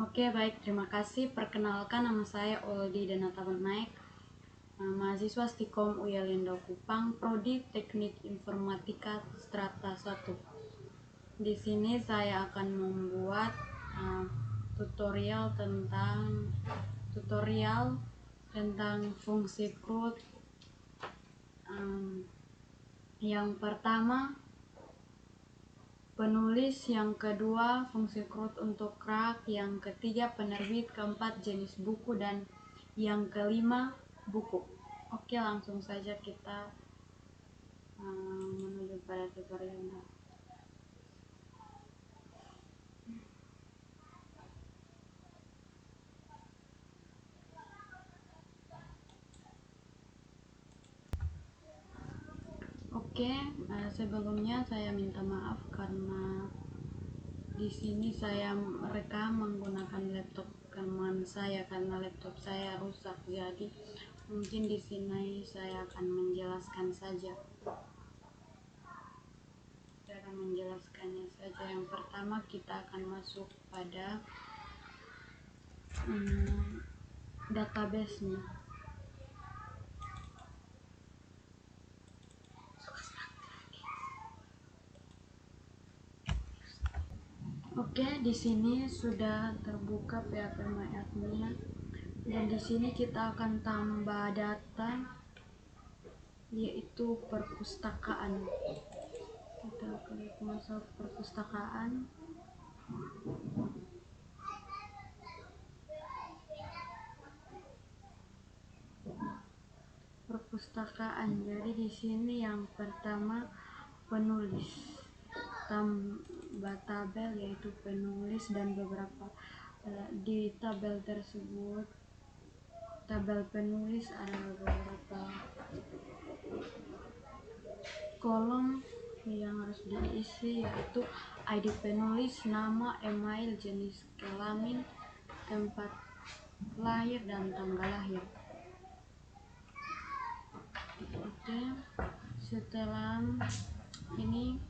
Oke, baik. Terima kasih. Perkenalkan, nama saya Oldi Denata Naik, mahasiswa Stikom UIA Lenda Kupang, Prodi Teknik Informatika Strata 1. Di sini saya akan membuat tutorial tentang fungsi CRUD. Yang pertama penulis, yang kedua fungsi CRUD untuk rak, yang ketiga penerbit, keempat jenis buku, dan yang kelima buku. Oke, langsung saja kita menuju pada tutorialnya. Oke, sebelumnya saya minta maaf karena di sini saya merekam menggunakan laptop teman saya karena laptop saya rusak. Jadi mungkin di sini saya akan menjelaskan saja. Saya akan menjelaskannya saja. Yang pertama kita akan masuk pada database-nya. Oke, di sini sudah terbuka PHP MyAdmin, dan di sini kita akan tambah data, yaitu perpustakaan. Kita klik masuk perpustakaan. Jadi di sini yang pertama penulis, tambah tabel yaitu penulis, dan beberapa di tabel tersebut, tabel penulis ada beberapa kolom yang harus diisi, yaitu ID penulis, nama, email, jenis kelamin, tempat lahir, dan tanggal lahir. Oke, setelah ini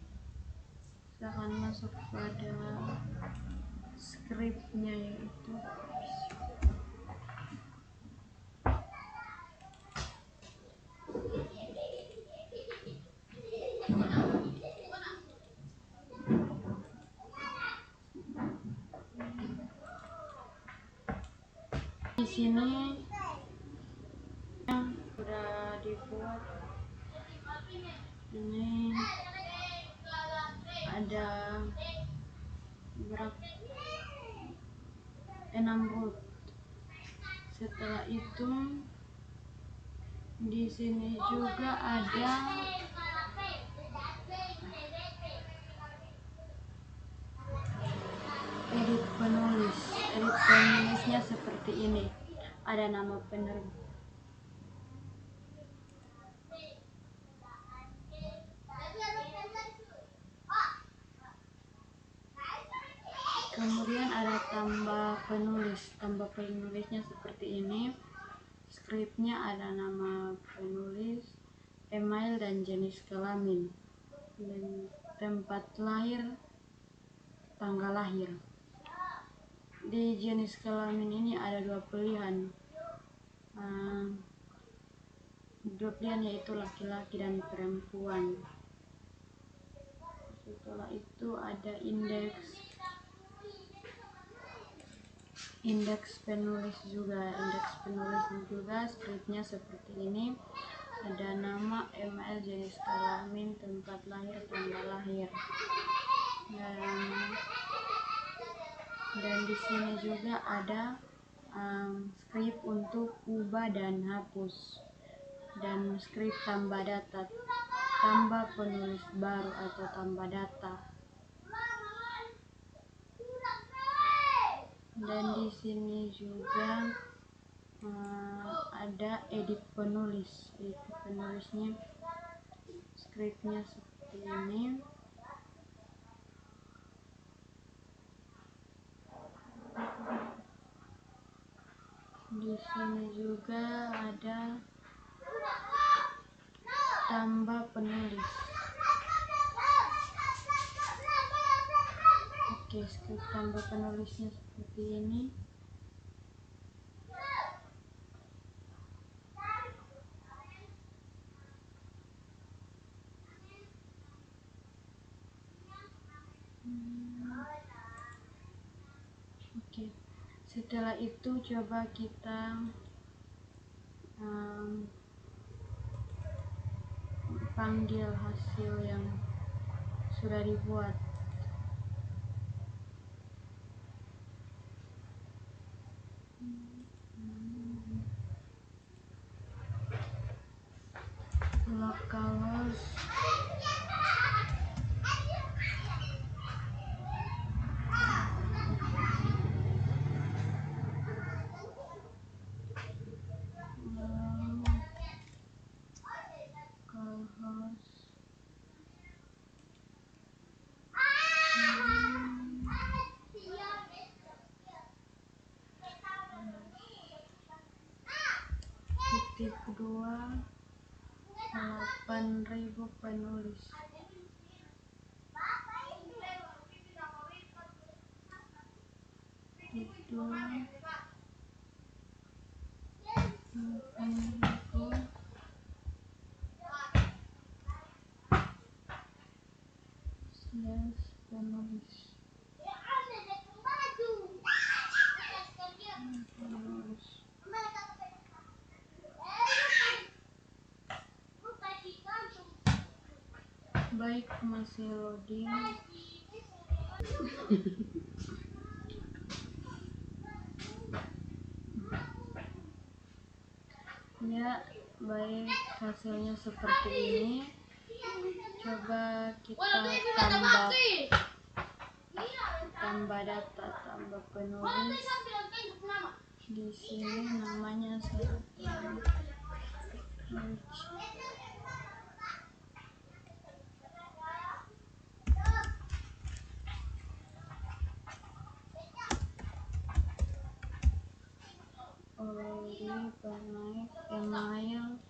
saya akan masuk pada scriptnya, yaitu di sini sudah dibuat. Ini ada berapa, 6 root. Setelah itu di sini juga ada edit penulis. Edit penulisnya seperti ini, ada nama penerbit, kemudian ada tambah penulis. Tambah penulisnya seperti ini. Scriptnya ada nama penulis, email, dan jenis kelamin, dan tempat lahir, tanggal lahir. Di jenis kelamin ini ada dua pilihan, yaitu laki-laki dan perempuan. Setelah itu ada indeks penulis juga. Scriptnya seperti ini, ada nama, email, jenis kelamin, tempat lahir, tanggal lahir, dan di sini juga ada script untuk ubah dan hapus, dan script tambah data, tambah penulis baru atau tambah data. Dan di sini juga ada edit penulis. Edit penulisnya scriptnya seperti ini. Di sini juga ada tambah penulis. Oke, skrip tambah penulisnya seperti ini. Oke, setelah itu coba kita panggil hasil yang sudah dibuat. Localhost titik 8.000 penulis. Titik 8.000 penulis. Baik, masih loading. Ya, baik, hasilnya seperti ini. Coba kita tambah data, tambah penulis. Di sini namanya Oldi Panaik email.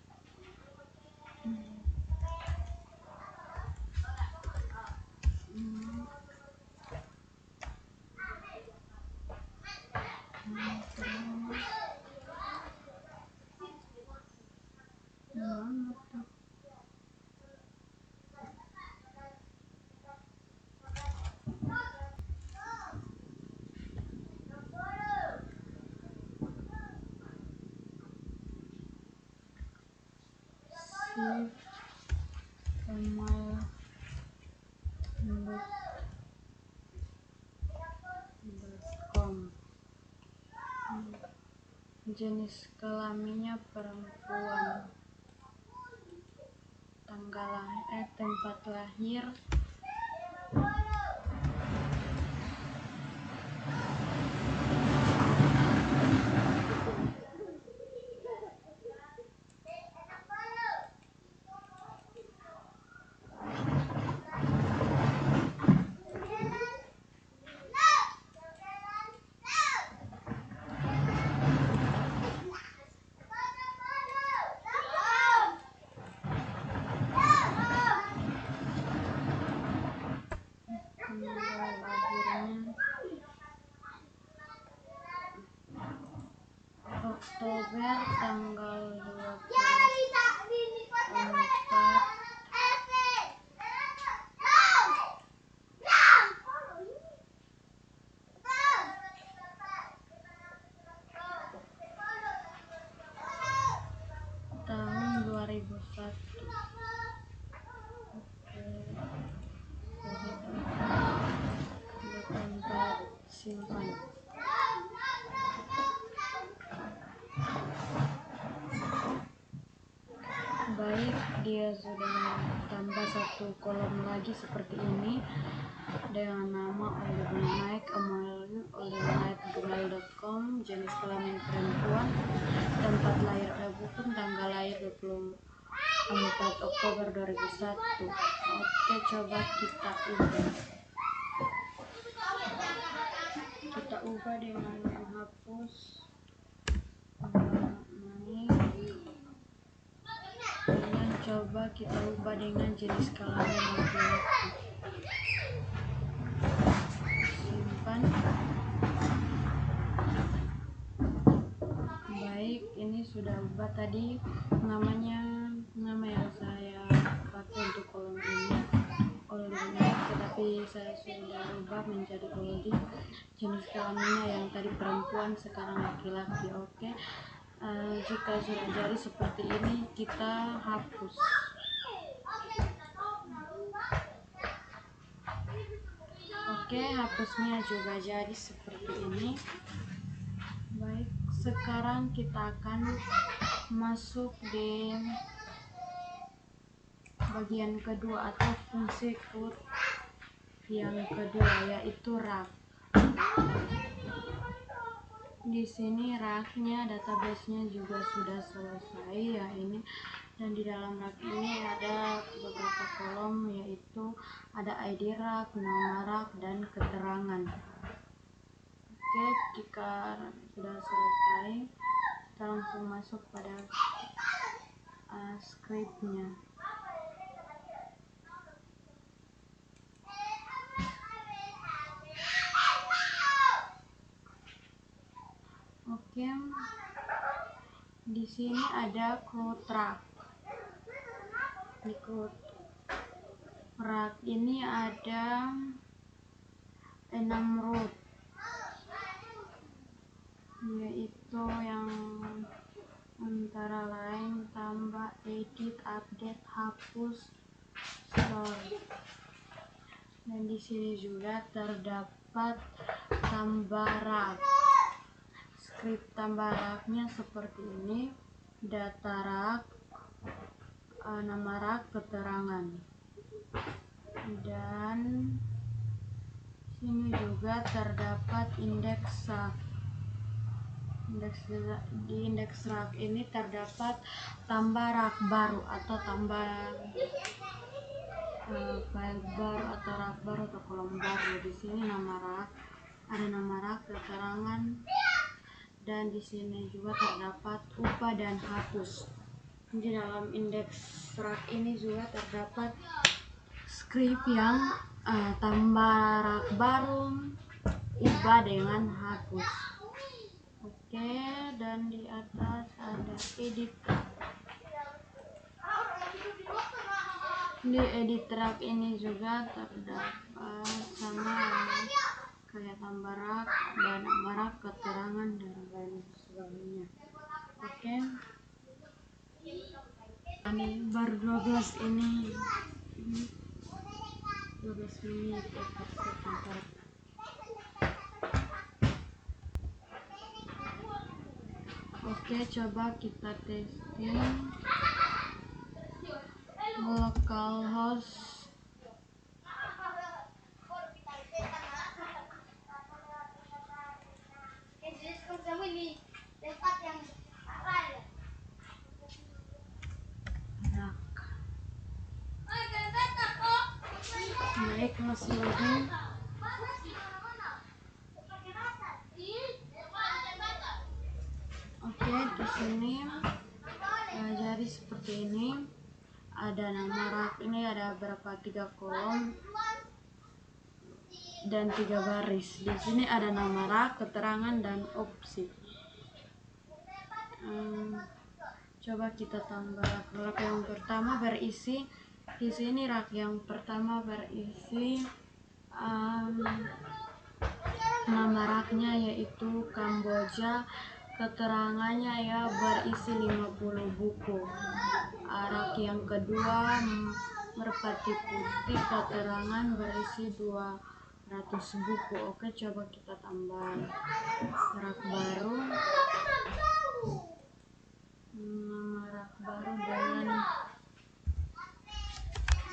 email.com. Jenis kelaminnya perempuan. Tempat lahir Oktober tanggal 24 tahun 2001. Tempat simpan. Baik, dia sudah tambah satu kolom lagi seperti ini dengan nama Oldi Panaik, email oldi@gmail.com, jenis kelamin perempuan, tempat lahir bukan, tanggal lahir 24 Oktober 2001. Oke, coba kita ubah dengan menghapus dan coba kita ubah dengan jenis kelamin laki-laki. Baik, ini sudah ubah tadi nama yang saya pakai untuk kolom ini Oldie, tetapi saya sudah ubah menjadi Oldie. Jenis kelaminnya yang tadi perempuan, sekarang laki-laki. Oke. Jika sudah jadi seperti ini, kita hapus. Oke, hapusnya juga jadi seperti ini. Baik, sekarang kita akan masuk di bagian kedua atau fungsi CRUD yang kedua, yaitu rak. Di sini raknya, database-nya juga sudah selesai ya ini, dan di dalam rak ini ada beberapa kolom, yaitu ada ID rak, nama rak, dan keterangan. Oke, jika sudah selesai, kita langsung masuk pada scriptnya. Oke, di sini ada CRUD rak. Di CRUD rak ini ada 6 root, yaitu yang antara lain tambah, edit, update, hapus, store. Dan di sini juga terdapat tambah rak. Script tambah raknya seperti ini: data rak, nama rak, keterangan. Dan sini juga terdapat indeks rak. Di indeks rak ini terdapat tambah rak baru atau tambah file baru atau rak baru atau kolom baru. Di sini nama rak, ada nama rak, keterangan, dan di sini juga terdapat ubah dan hapus. Di dalam indeks rak ini juga terdapat script yang tambah rak baru, ubah dengan hapus. Oke, dan di atas ada edit rak. Di edit rak ini juga terdapat sama kayak tambah rak dan nama rak, keterangan, dan lain sebagainya. Oke, ini baru 12 ini 12 menit sebentar. Oke, coba kita testing localhost. Baik, masih loading. Oke, di sini jadi seperti ini. Ada nama rak, ini ada berapa, 3 kolom dan 3 baris. Di sini ada nama rak, keterangan, dan opsi. Coba kita tambah rak yang pertama berisi, di sini rak yang pertama berisi nama raknya yaitu Kamboja, keterangannya ya berisi 50 buku. Rak yang kedua merpati putih, keterangan berisi 200 buku. Oke, coba kita tambah rak baru, nama rak baru dengan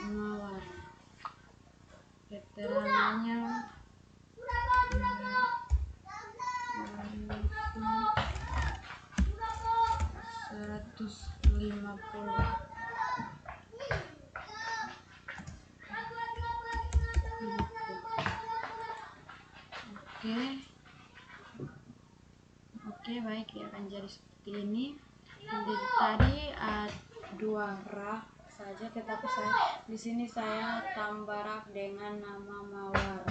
mawar, keterangannya 150. Oke, baik, ya akan jadi seperti ini. Jadi tadi 2 rak saja, tetapi di sini saya tambah rak dengan nama mawar,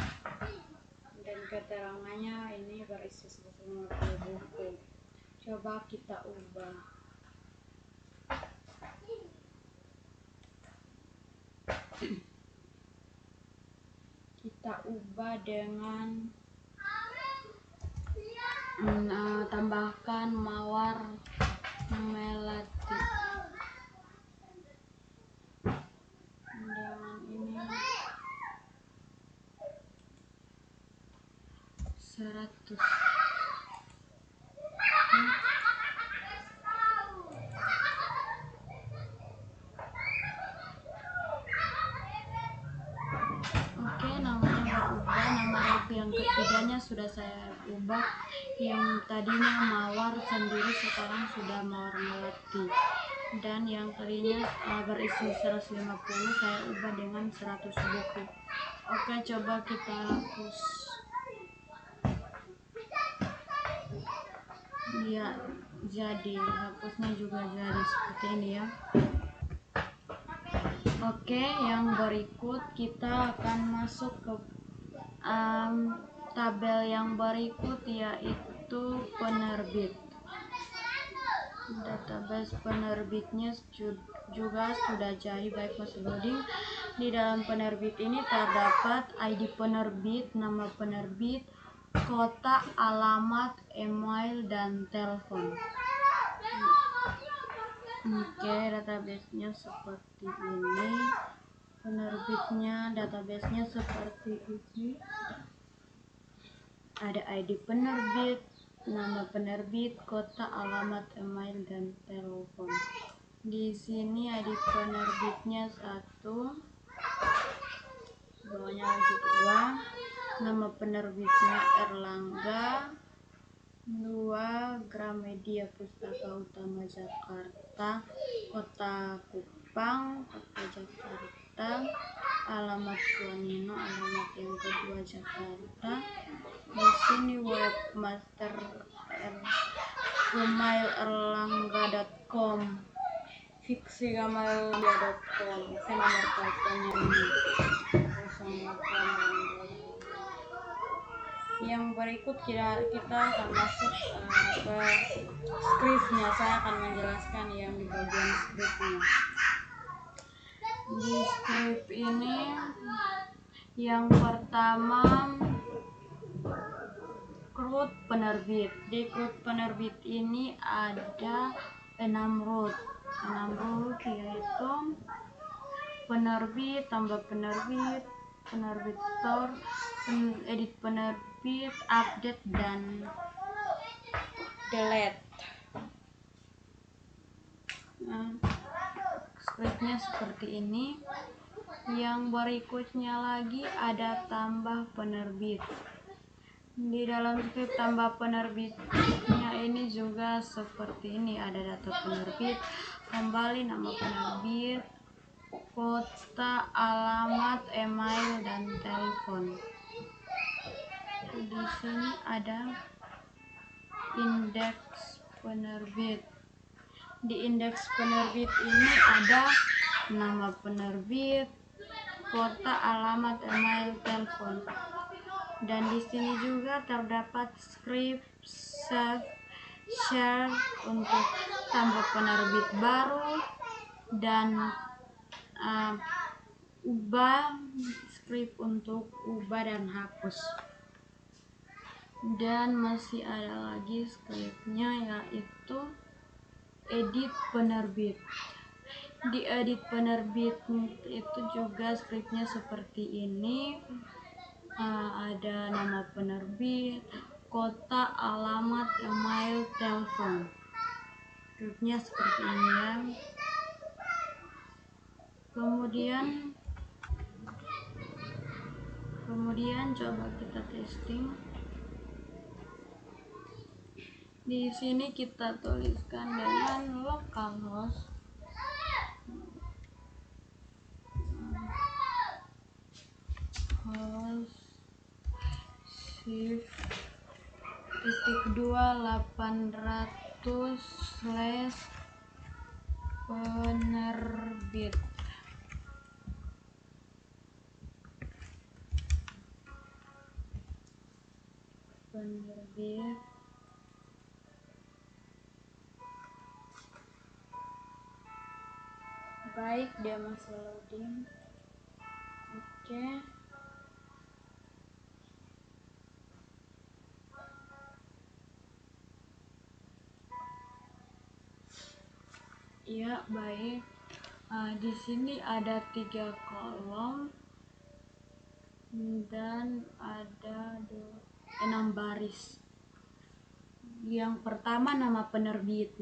dan keterangannya ini berisi 150 buku. Coba kita ubah. Kita ubah dengan tambahkan mawar melati dengan ini 100. Oke, namanya berubah. Nama roti yang ketiganya sudah saya ubah. Yang tadinya mawar sendiri sekarang sudah mawar melati. Dan yang tadinya berisi 150 saya ubah dengan 100 buku. Oke, coba kita hapus. Ya, jadi hapusnya juga jadi seperti ini ya. Oke, yang berikut kita akan masuk ke tabel yang berikut, yaitu penerbit. Database penerbitnya juga sudah jadi, baik masih loading. Di dalam penerbit ini terdapat ID penerbit, nama penerbit, kota, alamat, email, dan telepon. Oke, databasenya seperti ini. Penerbitnya, databasenya seperti ini. Ada ID penerbit, nama penerbit, kota, alamat, email, dan telepon. Di sini ID penerbitnya 1, bawahnya lagi 2, nama penerbitnya Erlangga, 2, Gramedia Pustaka Utama Jakarta, kota Kupang, kota Jakarta, alamat Tuanino, alamat yang kedua Jakarta. Di sini webmaster gmail.erlangga.com, fiksi gmail.com. Oke, nomor teleponnya ini 08. Yang berikut kita akan masuk ke skripnya. Saya akan menjelaskan yang di bagian skripnya. Di skrip ini yang pertama root penerbit. Di root penerbit ini ada 6 root, yaitu penerbit, tambah penerbit, penerbit store, edit penerbit, update, dan delete. Scriptnya seperti ini. Yang berikutnya lagi ada tambah penerbit. Di dalam script tambah penerbitnya ini juga seperti ini. Ada data penerbit, kembali nama penerbit, kota, alamat, email, dan telepon. Di sini ada indeks penerbit. Di indeks penerbit ini ada nama penerbit, kota, alamat, email, telepon. Dan di sini juga terdapat script save share untuk tambah penerbit baru dan ubah, script untuk ubah dan hapus. Dan masih ada lagi scriptnya, yaitu edit penerbit. Di edit penerbit itu juga scriptnya seperti ini. Ada nama penerbit, kota, alamat, email, telepon. Scriptnya seperti ini ya. Kemudian coba kita testing. Di sini kita tuliskan dengan localhost shift-2 800/penerbit. penerbit. Baik, dia masih loading. Oke. Ya, baik. Di sini ada 3 kolom dan ada 6 baris. Yang pertama nama penerbit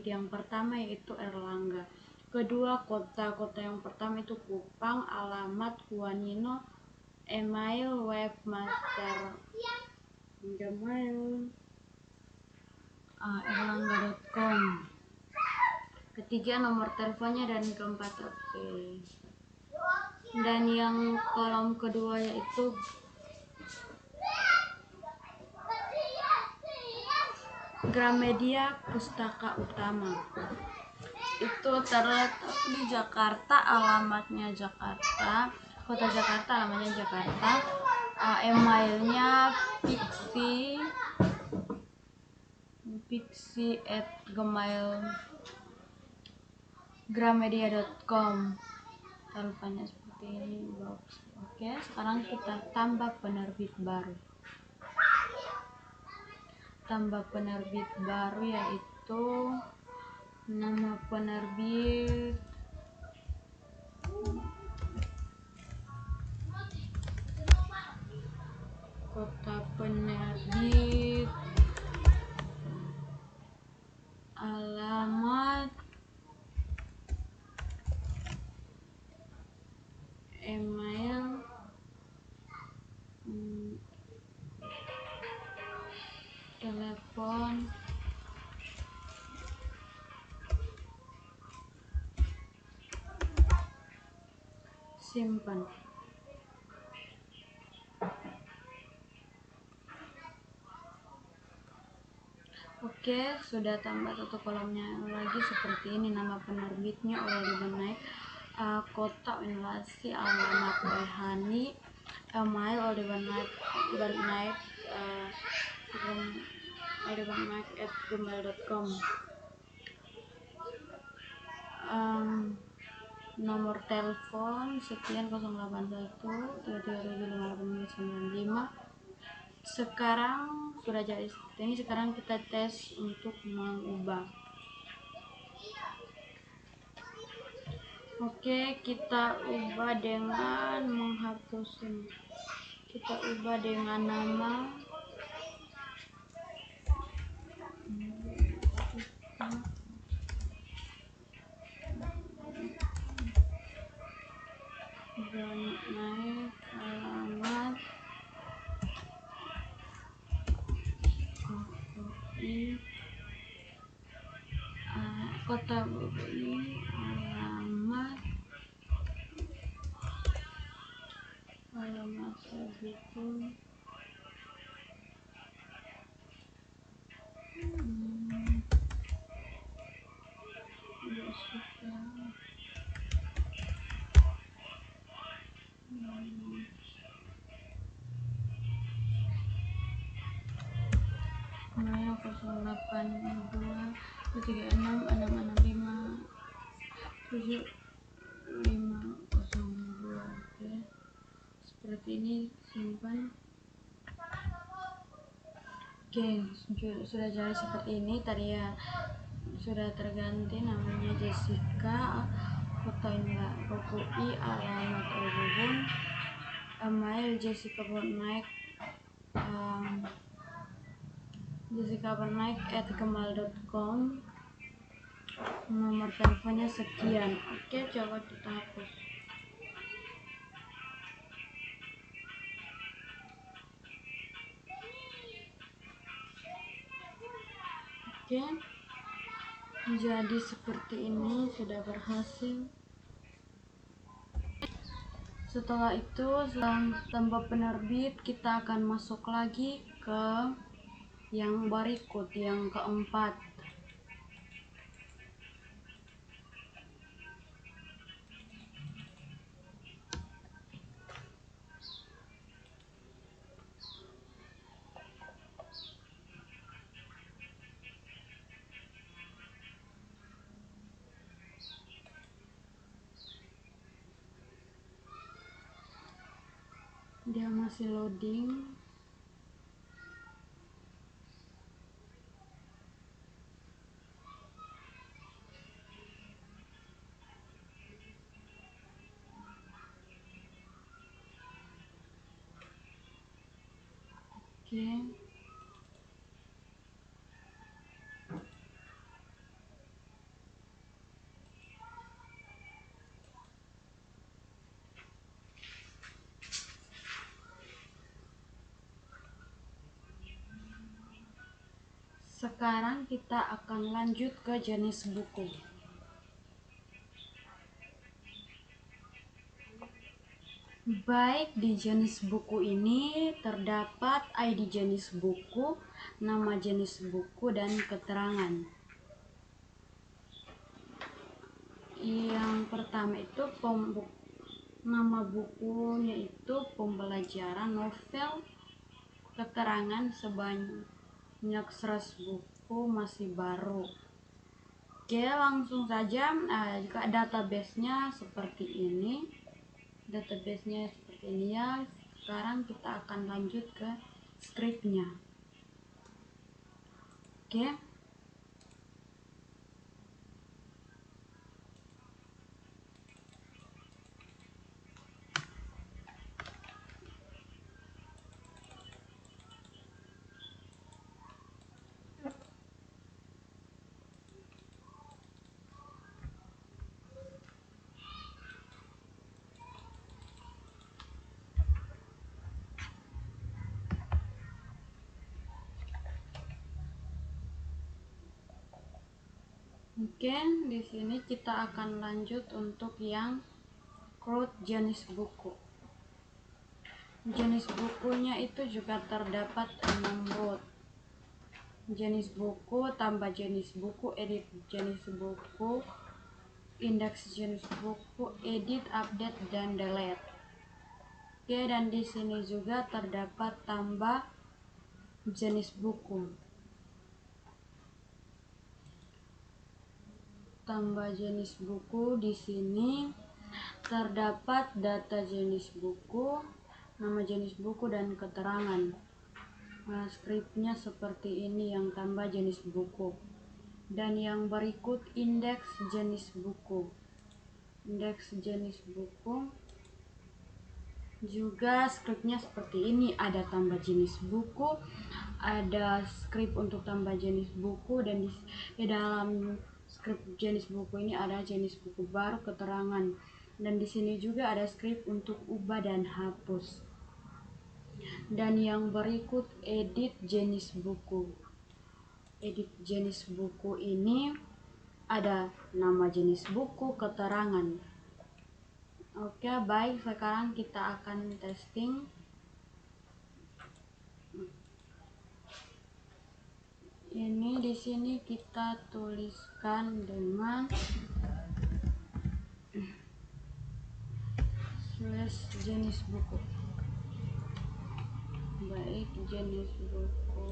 yang pertama yaitu Erlangga. Kedua kota yang pertama itu Kupang, alamat Juanino, email webmaster Gmail erlangga.com. Ketiga nomor teleponnya dan keempat OP. Dan yang kolom kedua yaitu Gramedia Pustaka Utama. Itu terletak di Jakarta, alamatnya Jakarta, kota Jakarta, alamatnya Jakarta. Emailnya pixi@gramedia.com. Teleponnya seperti ini, box. Oke, sekarang kita tambah penerbit baru. Tambah penerbit baru yaitu nama penerbit kota penerbit, alamat, email, telepon, simpan. Oke, sudah tambah satu kolomnya lagi seperti ini. Nama penerbitnya Oldi Ben Naik, kota Winlasi, alamat Rehani, email oldibennaik @gmail.com. Nomor telepon sekian 081 3375895. Sekarang sudah jadi seperti ini. Sekarang kita tes untuk mengubah. Oke, kita ubah dengan menghapus ini. Kita ubah dengan nama naik, alamat kota Bogor, alamat segitu. Maya 082 336 665 7502. Oke, seperti ini, simpan. Oke, sudah jadi seperti ini. Tadi ya sudah terganti, namanya Jessica, kota Bogor, alamat Bogor, email jessica.bernaik@gmail.com. Nomor teleponnya sekian. Oke, coba kita hapus. Oke, jadi seperti ini, sudah berhasil. Setelah itu, tambah penerbit, kita akan masuk lagi ke yang berikut, yang keempat. Dia masih loading. Oke. Sekarang kita akan lanjut ke jenis buku. Baik, di jenis buku ini terdapat ID jenis buku, nama jenis buku, dan keterangan. Yang pertama itu nama bukunya itu pembelajaran novel, keterangan sebanyak 100 buku masih baru. Oke, langsung saja. Jika database-nya seperti ini, ya. Sekarang kita akan lanjut ke script-nya. Oke. Oke, di sini kita akan lanjut untuk yang root jenis buku. Jenis bukunya itu juga terdapat 6 root. Jenis buku, tambah jenis buku, edit jenis buku, indeks jenis buku, edit, update, dan delete. Oke, dan di sini juga terdapat tambah jenis buku. Tambah jenis buku, di sini terdapat data jenis buku, nama jenis buku, dan keterangan. Nah, scriptnya seperti ini yang tambah jenis buku. Dan yang berikut indeks jenis buku. Indeks jenis buku juga scriptnya seperti ini, ada tambah jenis buku, ada script untuk tambah jenis buku, dan di dalam script jenis buku ini ada jenis buku baru, keterangan, dan di sini juga ada script untuk ubah dan hapus. Dan yang berikut edit jenis buku. Edit jenis buku ini ada nama jenis buku, keterangan. Oke, baik, sekarang kita akan testing. Ini di sini kita tuliskan dengan slash jenis buku. Baik, jenis buku.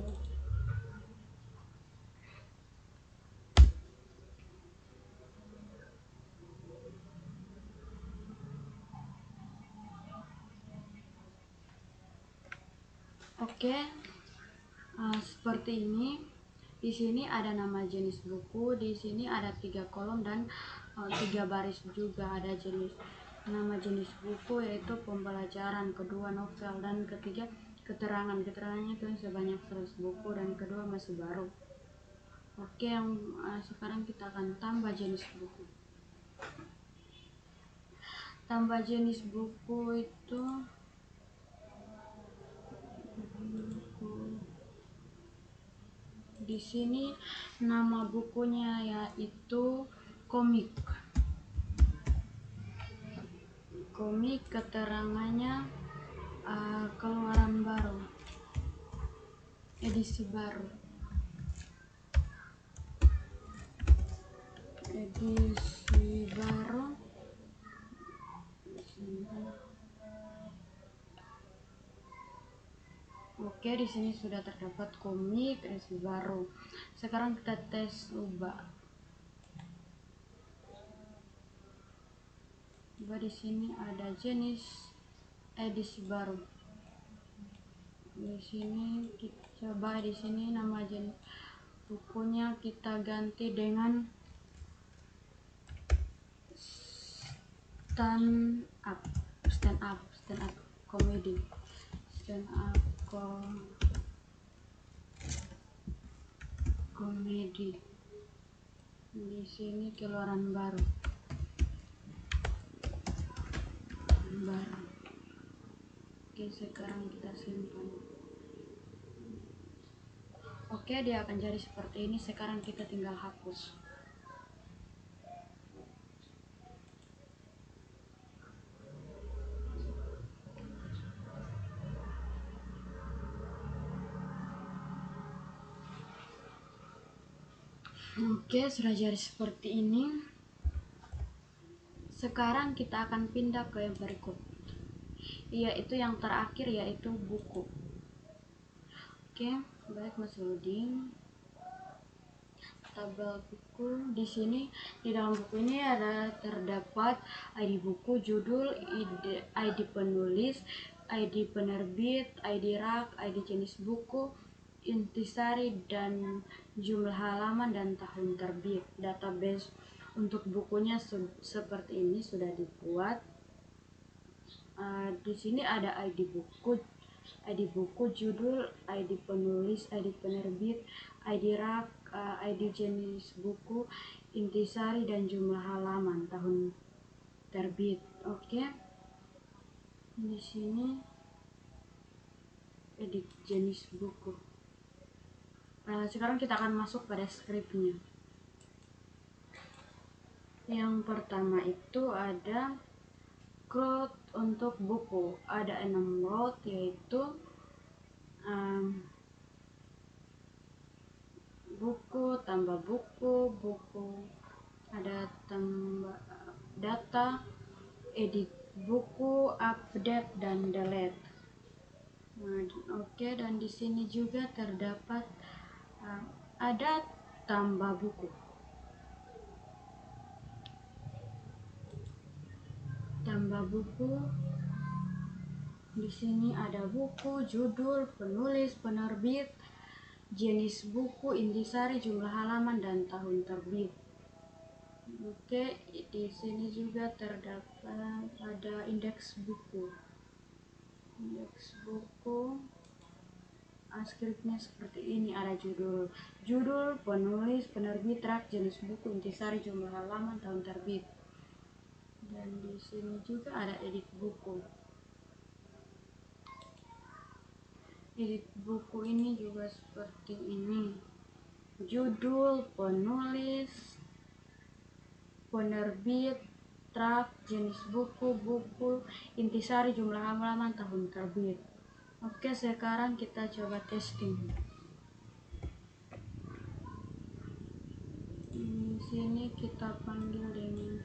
Oke, seperti ini. Di sini ada nama jenis buku, di sini ada 3 kolom dan 3 baris juga. Ada nama jenis buku yaitu pembelajaran, kedua novel, dan ketiga keterangan. Keterangannya itu sebanyak 100 buku dan kedua masih baru. Oke, sekarang kita akan tambah jenis buku. Tambah jenis buku itu di sini nama bukunya yaitu komik. Komik, keterangannya keluaran baru, edisi baru. Edisi baru. Oke, di sini sudah terdapat komik edisi baru. Sekarang kita tes ubah. Di sini ada jenis edisi baru. Di sini kita coba, di sini nama jenis bukunya kita ganti dengan stand up comedy, komedi. Di sini keluaran baru. Oke, sekarang kita simpan. Oke, dia akan jadi seperti ini. Sekarang kita tinggal hapus. Oke, sudah jadi seperti ini. Sekarang kita akan pindah ke yang berikut, yaitu yang terakhir, yaitu buku. Oke, baik, masih loading. Tabel buku. Di sini, di dalam buku ini terdapat ID buku, judul, ID penulis, ID penerbit, ID rak, ID jenis buku, intisari, dan jumlah halaman dan tahun terbit. Database untuk bukunya seperti ini sudah dibuat. Di sini ada ID buku, judul, ID penulis, ID penerbit, ID rak, ID jenis buku, intisari, dan jumlah halaman, tahun terbit. Oke. Di sini edit jenis buku. Sekarang kita akan masuk pada skripnya. Yang pertama itu ada quote untuk buku. Ada 6 quote, yaitu buku, tambah buku, ada tambah data, edit buku, update, dan delete. Oke, dan di sini juga terdapat ada tambah buku. Tambah buku. Di sini ada buku, judul, penulis, penerbit, jenis buku, intisari, jumlah halaman, dan tahun terbit. Oke, di sini juga terdapat ada indeks buku. Skripnya seperti ini, ada judul, penulis, penerbit, rak, jenis buku, intisari, jumlah halaman, tahun terbit. Dan di sini juga ada edit buku. Edit buku ini juga seperti ini. Judul, penulis, penerbit, rak, jenis buku, intisari, jumlah halaman, tahun terbit. Oke, sekarang kita coba testing. Di sini kita panggil dengan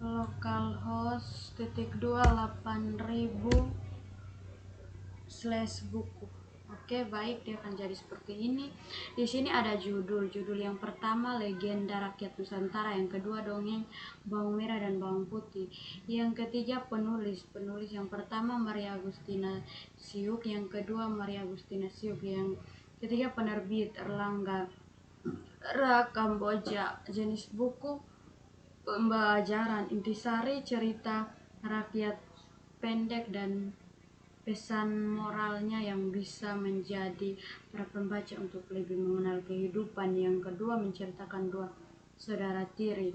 localhost /8000/buku. Oke, baik, dia akan jadi seperti ini. Di sini ada judul yang pertama Legenda Rakyat Nusantara, yang kedua Dongeng Bawang Merah dan Bawang Putih, yang ketiga penulis yang pertama Maria Agustina Siuk, yang kedua Maria Agustina Siuk, yang ketiga penerbit Erlangga Kamboja, jenis buku pembelajaran, intisari, cerita rakyat pendek, dan pesan moralnya yang bisa menjadi para pembaca untuk lebih mengenal kehidupan. Yang kedua menceritakan dua saudara tiri,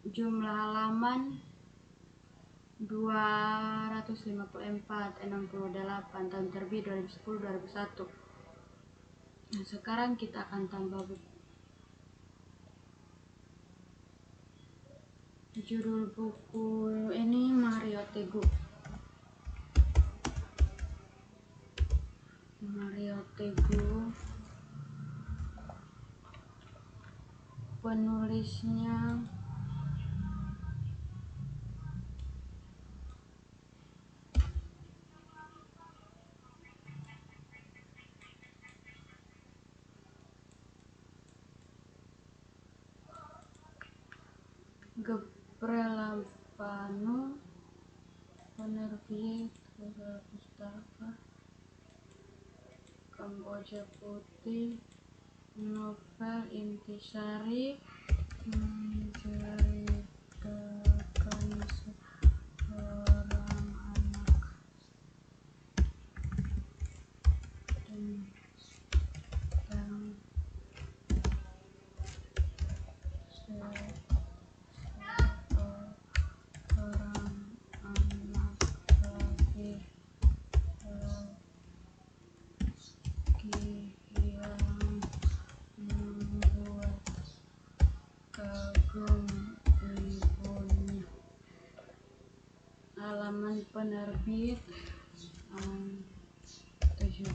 jumlah halaman 254, 68, tahun terbit 2010-2001. Nah, sekarang kita akan tambah buku. Judul buku ini Mario Teguh. Penulisnya Gebrel Lampanu, penerbit Gegar Pustaka Kamboja Putih, novel intisari menceritakan seorang anak tentang seorang anak laki-laki yang membuat kagum ibunya. Halaman penerbit 75,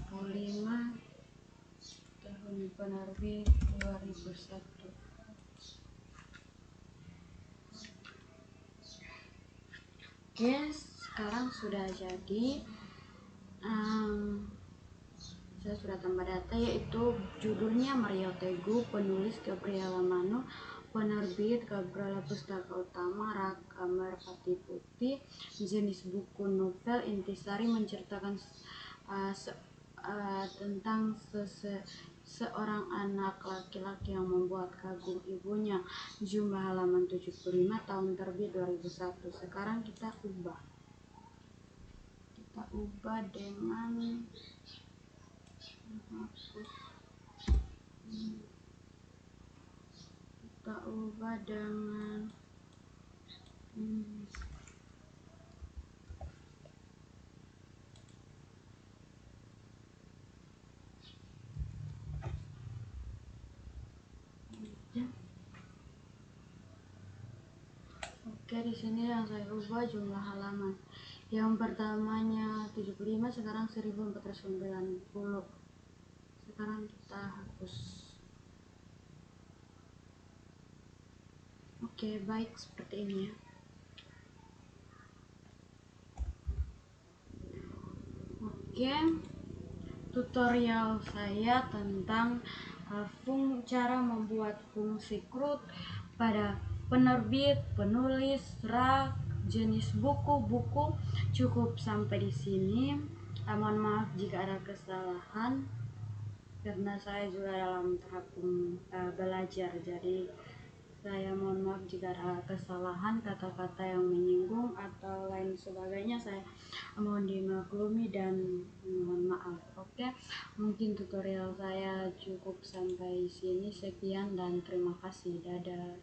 tahun penerbit 2001. Oke, sekarang sudah jadi. Saya sudah tambah data, yaitu judulnya Mario Teguh, penulis Gabriela Mano, penerbit Gabriela Pustaka Utama, Raka Merpati Putih, jenis buku novel intisari menceritakan tentang seorang anak laki-laki yang membuat kagum ibunya. Jumlah halaman 75, tahun terbit 2001. Sekarang kita ubah dengan kita ubah dengan Oke, di sini yang saya ubah jumlah halaman. Yang pertamanya 75, sekarang 1490. Sekarang kita hapus. Oke, baik, seperti ini ya. Oke, tutorial saya tentang cara membuat fungsi CRUD pada penerbit, penulis, rak, jenis buku cukup sampai di sini. Mohon maaf jika ada kesalahan, karena saya juga dalam tahap belajar, jadi saya mohon maaf jika ada kesalahan, kata-kata yang menyinggung atau lain sebagainya. Saya mohon dimaklumi dan mohon maaf. Oke, mungkin tutorial saya cukup sampai sini. Sekian dan terima kasih. Dadah.